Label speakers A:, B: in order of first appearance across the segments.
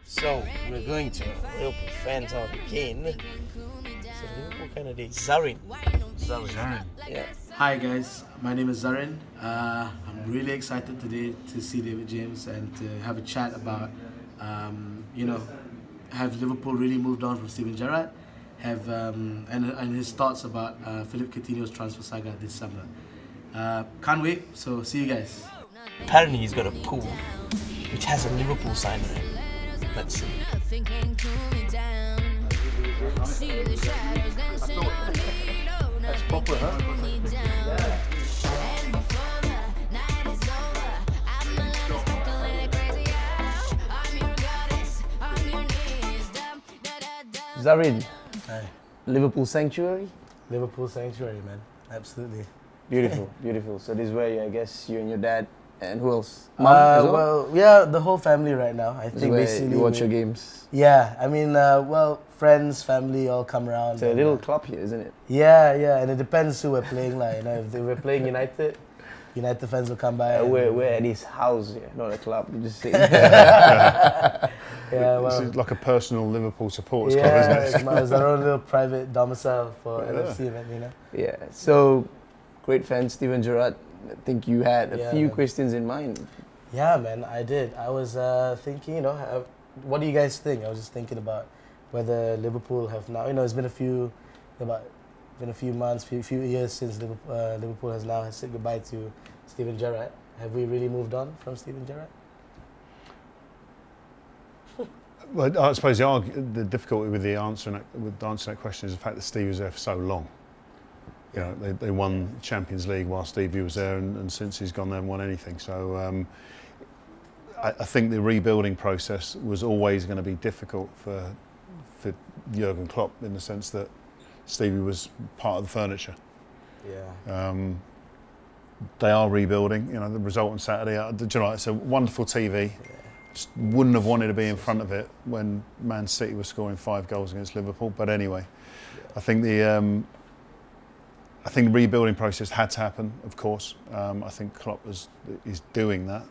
A: So we're going to Liverpool fans out again. So Liverpool candidate Zahrin.
B: Zahrin.
A: Yeah.
C: Hi guys, my name is Zahrin. I'm really excited today to see David James and to have a chat about, have Liverpool really moved on from Steven Gerrard? And his thoughts about Philippe Coutinho's transfer saga this summer. Can't wait, so see you guys.
A: Apparently he's got a pool which has a Liverpool sign on it. Let's see.
C: That's proper, huh?
A: Zahrin,
C: Hi.
A: Liverpool sanctuary?
C: Liverpool sanctuary, man. Absolutely.
D: Beautiful, beautiful. So this is where I guess you and your dad and who else? Mum as well?
C: Well, yeah, the whole family right now. I
D: This is
C: think
D: where
C: basically
D: you watch your games.
C: Yeah, I mean, friends, family all come around.
D: It's a little club here, isn't it?
C: Yeah, and it depends who we're playing. Like, if we're playing United fans will come by.
D: We're at his house here, not a club. You just say.
C: Yeah, well,
B: This is like a personal Liverpool supporters club, isn't it?
C: it's our own little private domicile for LFC, man.
D: Yeah. So, great fan, Steven Gerrard. I think you had a few questions in mind.
C: Yeah, man, I did. I was thinking, what do you guys think? I was just thinking about whether Liverpool have now, it's been a few months, few years since Liverpool has now said goodbye to Steven Gerrard. Have we really moved on from Steven Gerrard?
B: Well, I suppose the difficulty with answering that question is the fact that Steve was there for so long. You know, they won Champions League while Stevie was there, and since he's gone, they haven't won anything. So I think the rebuilding process was always going to be difficult for Jurgen Klopp in the sense that Stevie was part of the furniture.
C: Yeah.
B: They are rebuilding. You know, the result on Saturday. It's a wonderful TV. Just wouldn't have wanted to be in front of it when Man City was scoring 5 goals against Liverpool. But anyway, I think the rebuilding process had to happen. Of course, I think Klopp is doing that.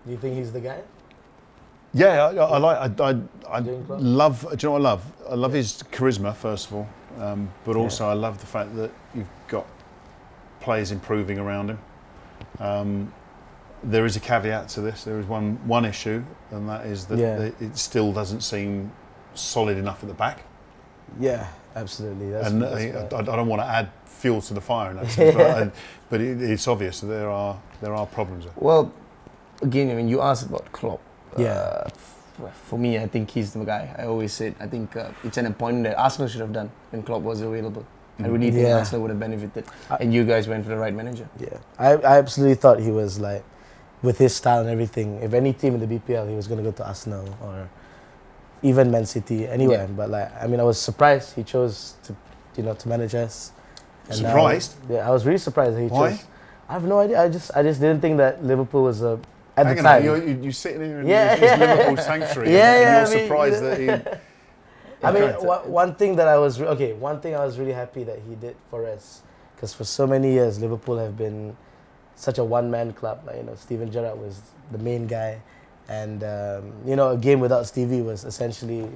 C: Do you think he's the guy?
B: Yeah, I love. Do you know what I love? I love his charisma first of all, but also I love the fact that you've got players improving around him. There is a caveat to this. There is one issue, and that is that it still doesn't seem solid enough at the back.
C: Yeah, absolutely.
B: I don't want to add fuel to the fire in that sense, but it's obvious that there are problems there.
D: Well, again, I mean, you asked about Klopp.
C: Yeah.
D: For me, I think he's the guy. I always said, I think it's an appointment that Arsenal should have done when Klopp was available. I really think Arsenal would have benefited, and you guys went for the right manager.
C: Yeah, I absolutely thought he was like, with his style and everything, if any team in the BPL, he was going to go to Arsenal or even Man City, anywhere. Yeah. But I was surprised he chose to manage us. And
B: surprised?
C: I was really surprised that he chose. I have no idea. I just didn't think that Liverpool was at
B: the time. You're sitting here in his Liverpool sanctuary, and you're surprised that he.
C: I mean, one thing I was really happy that he did for us, because for so many years Liverpool have been such a one-man club. Like, Steven Gerrard was the main guy, and a game without Stevie was essentially,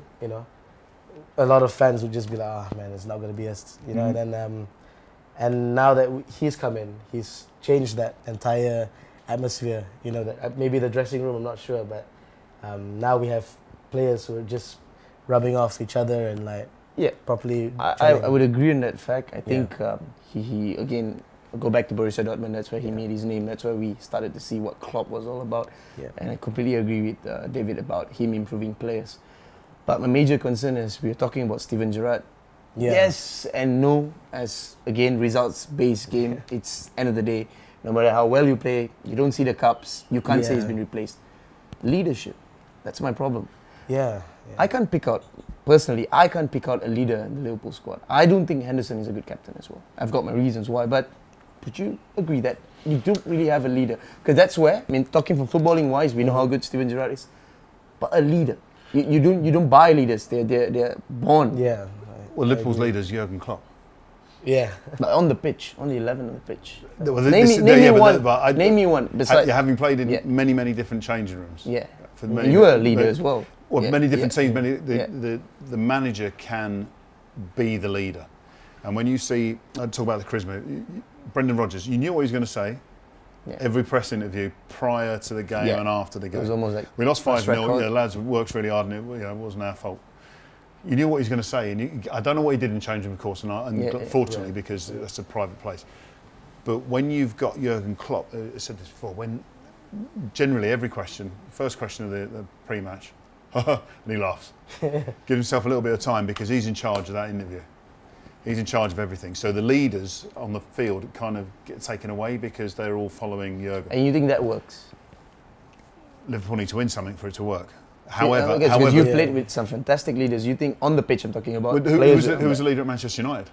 C: a lot of fans would just be like, "Ah, man, it's not going to be us," And then, and now that he's come in, he's changed that entire atmosphere. That maybe the dressing room, I'm not sure, but now we have players who are just rubbing off each other and properly.
D: I would agree on that fact. I think he again. Go back to Borussia Dortmund, that's where he made his name, that's where we started to see what Klopp was all about. Yeah. And I completely agree with David about him improving players. But my major concern is we're talking about Steven Gerrard. Yeah. Yes and no, as again, results-based game. It's end of the day, no matter how well you play, you don't see the cups, you can't say he's been replaced. Leadership, that's my problem.
C: Yeah.
D: I can't pick out a leader in the Liverpool squad. I don't think Henderson is a good captain as well. I've got my reasons why, but would you agree that you don't really have a leader? Because that's where, talking from footballing wise, we know how good Steven Gerrard is. But a leader, you don't buy leaders. They're born.
C: Yeah.
B: Well, Liverpool's leader is Jurgen Klopp.
C: Yeah.
D: But on the pitch, on the 11 on the pitch.
B: Name me one.
D: Name me one.
B: Having played in many different changing rooms.
D: Yeah.
B: For many,
D: you were a leader as well.
B: Well, many different teams. The manager can be the leader, and when you see, I talk about the charisma. Brendan Rodgers, you knew what he was going to say. Yeah. Every press interview prior to the game and after the game. It
D: was almost like
B: we lost 5-0. The lads worked really hard, and it wasn't our fault. You knew what he was going to say, and I don't know what he did in change room, of course, fortunately because that's a private place. But when you've got Jurgen Klopp, I said this before, when generally every question, first question of the pre-match, and he laughs. Give himself a little bit of time because he's in charge of that interview. He's in charge of everything. So the leaders on the field kind of get taken away because they're all following Jurgen.
D: And you think that works?
B: Liverpool need to win something for it to work. However,
D: you played with some fantastic leaders. You think on the pitch, I'm talking about.
B: Who was the leader at Manchester United?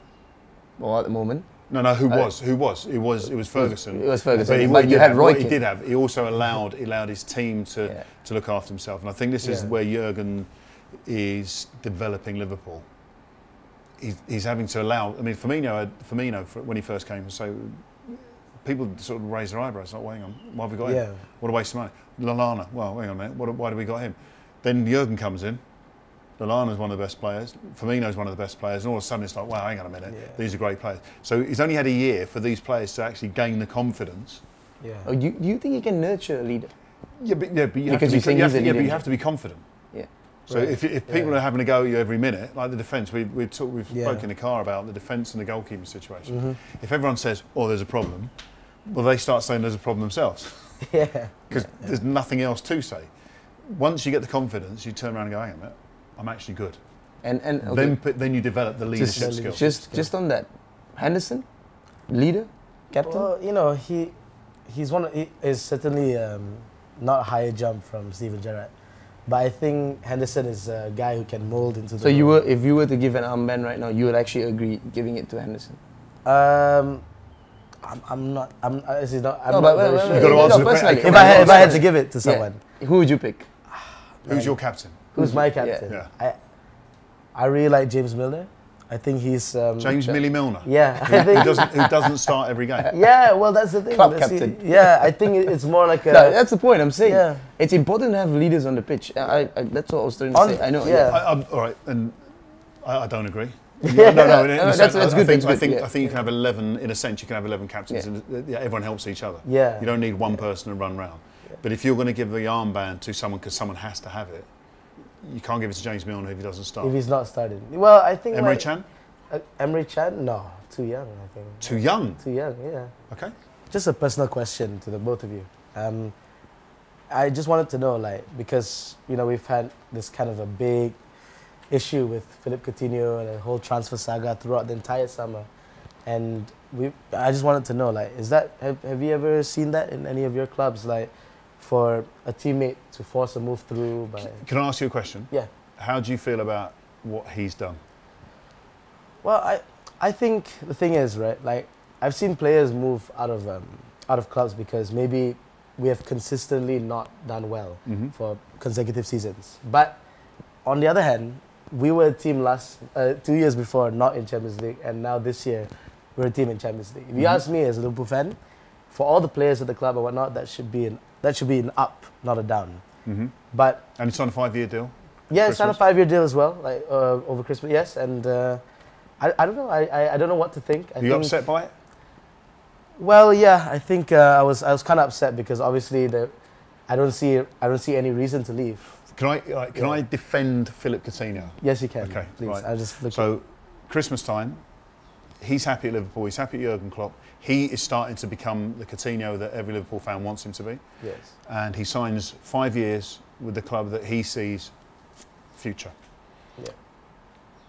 D: Well, at the moment.
B: No. Who was? It was Ferguson.
D: It was Ferguson. But you had Roy.
B: What he did have. He also allowed his team to look after himself. And I think this is where Jurgen is developing Liverpool. He's having to allow. I mean, Firmino when he first came, so people sort of raise their eyebrows. Like, wait on, why have we got him? What a waste of money. Lallana. Well, hang on a minute. Why do we got him? Then Jurgen comes in. Lallana's one of the best players. Firmino's one of the best players. And all of a sudden it's like, wow, hang on a minute. Yeah. These are great players. So he's only had a year for these players to actually gain the confidence.
D: Yeah. Oh, you think you can nurture a leader?
B: Yeah, but you have to be confident.
D: Yeah.
B: So if people are having a go at you every minute, like the defence, we've spoken in the car about the defence and the goalkeeping situation. Mm-hmm. If everyone says, oh, there's a problem, well, they start saying there's a problem themselves.
C: Yeah.
B: Because there's nothing else to say. Once you get the confidence, you turn around and go, hang on a minute, I'm actually good.
D: And
B: then you develop the leadership skills.
D: Just on that, Henderson, leader, captain.
C: Well, you know, he is certainly not a higher jump from Steven Gerrard, but I think Henderson is a guy who can mold into the.
D: So if you were to give an armband right now, you would actually agree giving it to Henderson.
C: I'm not very sure.
B: You've got to answer the question.
C: If I had to give it to someone,
D: who would you pick?
B: Who's your captain?
C: Who's my captain?
B: Yeah.
C: I really like James Milner. I think he's
B: James Millie Milner.
C: Yeah,
B: who doesn't start every game.
C: Yeah, well that's the thing.
D: Club captain.
C: I think it's more like a.
D: No, that's the point I'm saying. It's important to have leaders on the pitch. That's what I was trying to say. I know.
B: Yeah. All right, and I don't agree. No,
D: that's good.
B: I think you can have 11 in a sense. You can have 11 captains, and everyone helps each other.
C: Yeah.
B: You don't need one person to run round. Yeah. But if you're going to give the armband to someone because someone has to have it, you can't give it to James Milner if he doesn't start.
C: If he's not starting, well, I think
B: Emre Can.
C: Emre Can, no, too young. I think.
B: Too young.
C: Too young, yeah.
B: Okay.
C: Just a personal question to the both of you. I just wanted to know, because we've had this kind of a big issue with Philippe Coutinho and the whole transfer saga throughout the entire summer, and I just wanted to know, have you ever seen that in any of your clubs, for a teammate to force a move through?
B: Can I ask you a question?
C: Yeah.
B: How do you feel about what he's done?
C: Well, I think the thing is, right, I've seen players move out of clubs because maybe we have consistently not done well for consecutive seasons. But on the other hand, we were a team 2 years before not in Champions League, and now this year we're a team in Champions League. If you ask me as a Liverpool fan, for all the players at the club and whatnot, that should be an up, not a down.
B: Mm-hmm.
C: But
B: and it's on a 5-year deal.
C: Yeah, it's on a 5-year deal as well, over Christmas. Yes, and I don't know. I don't know what to think.
B: Are you upset by it?
C: Well, yeah, I think I was kind of upset because obviously I don't see any reason to leave.
B: Can I defend Philippe Coutinho?
C: Yes, you can.
B: Okay,
C: please.
B: Right.
C: I'll just look.
B: So, Christmas time, he's happy at Liverpool. He's happy at Jurgen Klopp. He is starting to become the Coutinho that every Liverpool fan wants him to be.
C: Yes.
B: And he signs 5 years with the club that he sees future.
C: Yeah.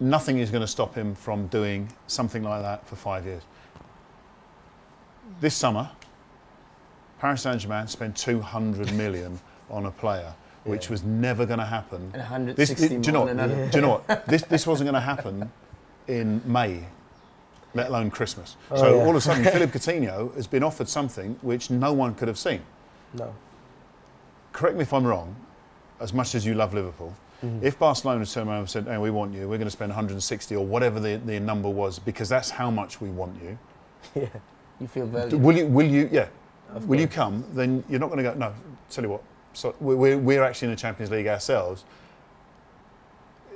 B: Nothing is going to stop him from doing something like that for 5 years. This summer, Paris Saint-Germain spent 200 million on a player, which was never going to happen.
D: And 160
B: do you know what? This wasn't going to happen in May, let alone Christmas. All of a sudden, Philippe Coutinho has been offered something which no one could have seen.
C: No.
B: Correct me if I'm wrong, as much as you love Liverpool, if Barcelona turned around and said, hey, we want you, we're going to spend 160 or whatever the number was, because that's how much we want you.
C: Yeah.
D: You feel valued.
B: Will you? Yeah. Will you come? Then you're not going to go, no, tell you what, so we're actually in the Champions League ourselves.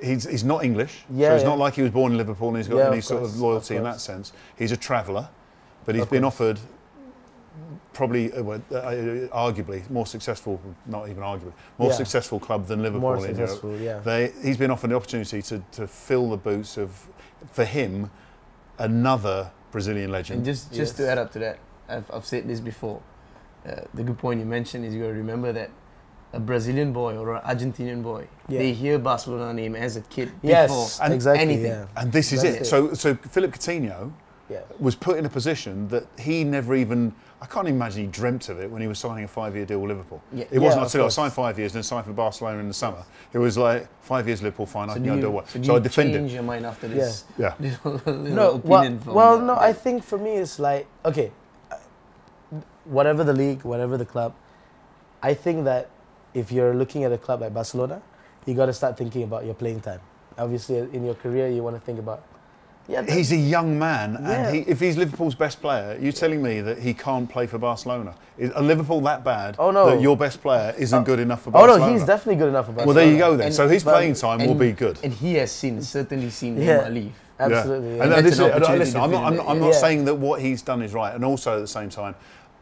B: He's not English, so it's not like he was born in Liverpool and he's got any sort of loyalty in that sense. He's a traveller, but he's been offered probably, arguably, more successful, not even arguably, more successful club than Liverpool.
C: More successful,
B: He's been offered the opportunity to fill the boots of, for him, another Brazilian legend.
D: And just to add up to that, I've said this before. The good point you mentioned is you got to remember that a Brazilian boy or an Argentinian boy, they hear Barcelona name as a kid before anything.
C: Yeah.
B: And this is it. So Philippe Coutinho was put in a position that he never even, I can't imagine he dreamt of it when he was signing a 5-year deal with Liverpool. It wasn't until I signed 5 years and then signed for Barcelona in the summer. It was like 5 years Liverpool, fine, I can go do what. So I defended.
D: Change your mind after this?
C: No, I think for me it's like, okay, whatever the league, whatever the club, I think that if you're looking at a club like Barcelona, you got to start thinking about your playing time. Obviously, in your career, you want to think about.
B: He's a young man, and if he's Liverpool's best player, you're telling me that he can't play for Barcelona? Is Liverpool that bad that your best player isn't good enough for Barcelona?
C: Oh no, he's definitely good enough for Barcelona.
B: Well, there you go then. So his playing time will be good.
D: And he has certainly seen Neymar leave.
C: Absolutely.
B: And listen, I'm not saying that what he's done is right, and also at the same time,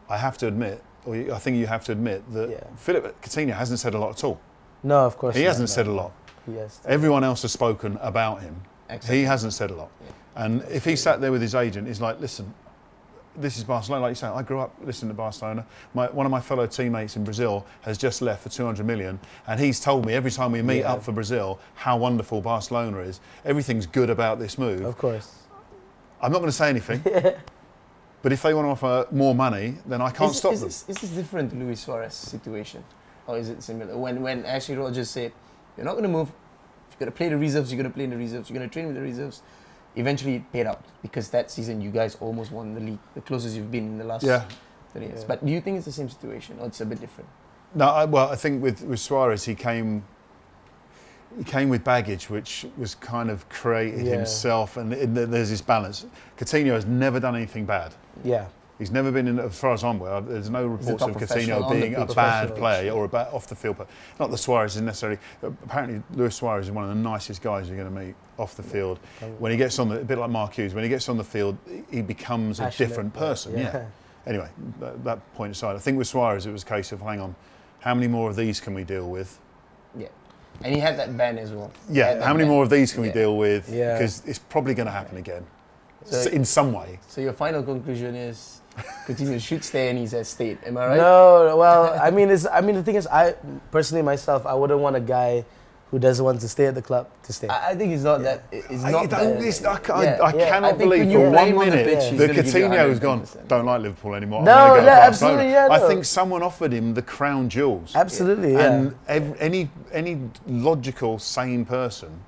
B: I have to admit, or I think you have to admit that Philippe Coutinho hasn't said a lot at all.
C: No, of course
B: he hasn't said a lot.
C: Yes.
B: Everyone else has spoken about him.
D: Exactly.
B: He hasn't said a lot. And if he sat there with his agent, he's like, listen, this is Barcelona. Like you say, I grew up listening to Barcelona. One of my fellow teammates in Brazil has just left for 200 million, and he's told me every time we meet up for Brazil how wonderful Barcelona is. Everything's good about this move.
C: Of course.
B: I'm not going to say anything. But if they want to offer more money, then I can't stop them.
D: Is this different to Luis Suarez' situation? Or is it similar? When Ashley Rogers said, you're not going to move, you're going to play the reserves, you're going to play in the reserves, you're going to train with the reserves, eventually it paid out. Because that season you guys almost won the league, the closest you've been in the last 30 years. But do you think it's the same situation or it's a bit different?
B: No, I think with Suarez, he came with baggage, which was kind of created himself, and there's this balance. Coutinho has never done anything bad.
C: Yeah.
B: He's never been, as far as I'm aware, there's no reports of Coutinho being a bad player or a bad off the field player. Not that Suarez is necessarily, apparently Luis Suarez is one of the nicest guys you're going to meet off the field. When he gets on a bit like Mark Hughes, when he gets on the field, he becomes a different person. Anyway, that point aside, I think with Suarez it was a case of, hang on, how many more of these can we deal with?
D: Yeah. And he had that ban as well.
B: Yeah, how many more of these can we deal with? Because it's probably going to happen again, in some way.
D: So your final conclusion is Coutinho should stay and he's stayed. Am I right?
C: No, well, I mean, the thing is, I personally myself, I wouldn't want a guy who doesn't want to stay at the club to stay.
D: I think it's not that. It's not.
B: I cannot believe for 1 minute that Coutinho's gone. Don't like Liverpool anymore.
C: No, absolutely,
B: I think someone offered him the crown jewels.
C: Absolutely,
B: And any logical, sane person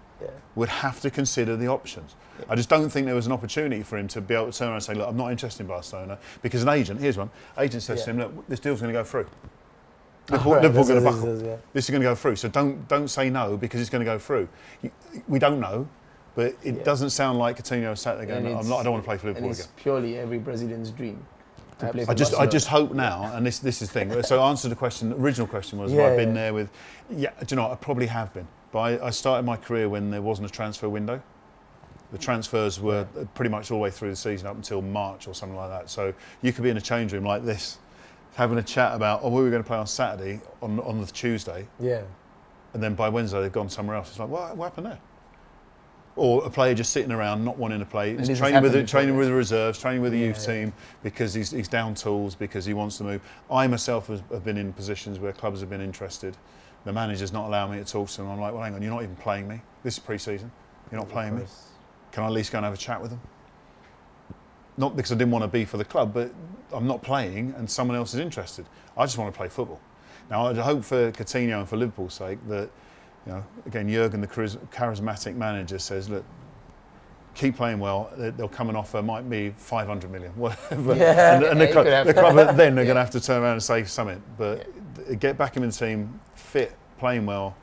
B: would have to consider the options. I just don't think there was an opportunity for him to be able to turn around and say, look, I'm not interested in Barcelona, because an agent, here's one, agent says to him, look, this deal's going to go through. Liverpool going to buckle. This is going to go through. So don't say no because it's going to go through. We don't know, but it doesn't sound like Coutinho sat there going, I don't want to play for Liverpool again.
D: It's purely every Brazilian's dream.
B: I just hope now, and this is the thing. So answer the question. The original question was, have I been there with? Yeah, do you know? I probably have been. But I started my career when there wasn't a transfer window. The transfers were pretty much all the way through the season up until March or something like that. So you could be in a change room like this, having a chat about, we were going to play on Saturday, on the Tuesday. Yeah. And then by Wednesday they've gone somewhere else. It's like, what happened there? Or a player just sitting around not wanting to play. He's training with the reserves, training with the youth team because he's down tools, because he wants to move. I myself have been in positions where clubs have been interested. The manager's not allowing me to talk to them. I'm like, well, hang on, you're not even playing me. This is pre-season. You're not playing me. Can I at least go and have a chat with them? Not because I didn't want to be for the club, but I'm not playing and someone else is interested. I just want to play football. Now, I hope for Coutinho and for Liverpool's sake that, again, Jurgen, the charismatic manager, says, look, keep playing well. They'll come and offer, might be 500 million, whatever. And the club then they're going to have to turn around and say something. But get back him in the team, fit, playing well,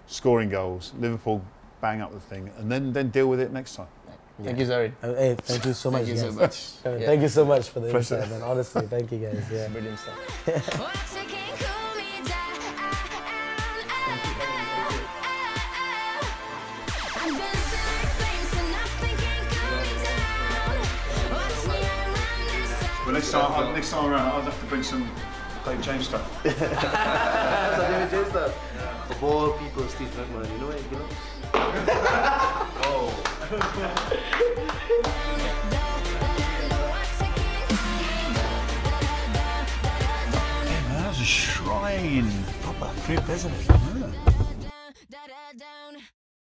B: scoring goals. Liverpool bang up the thing, and then deal with it next time.
D: Thank you, Zahrin.
C: Hey, thank you so much.
D: Thank you so much.
C: Thank you so much for the insight, man. Honestly, thank you guys.
D: Brilliant stuff.
B: next time around, I'll have to bring some David James stuff.
C: Some David James stuff. Of all people, Steve McMahon, you know what he belongs?
B: Oh.
E: That was a shrine.
A: Proper crib, isn't it?
E: Yeah.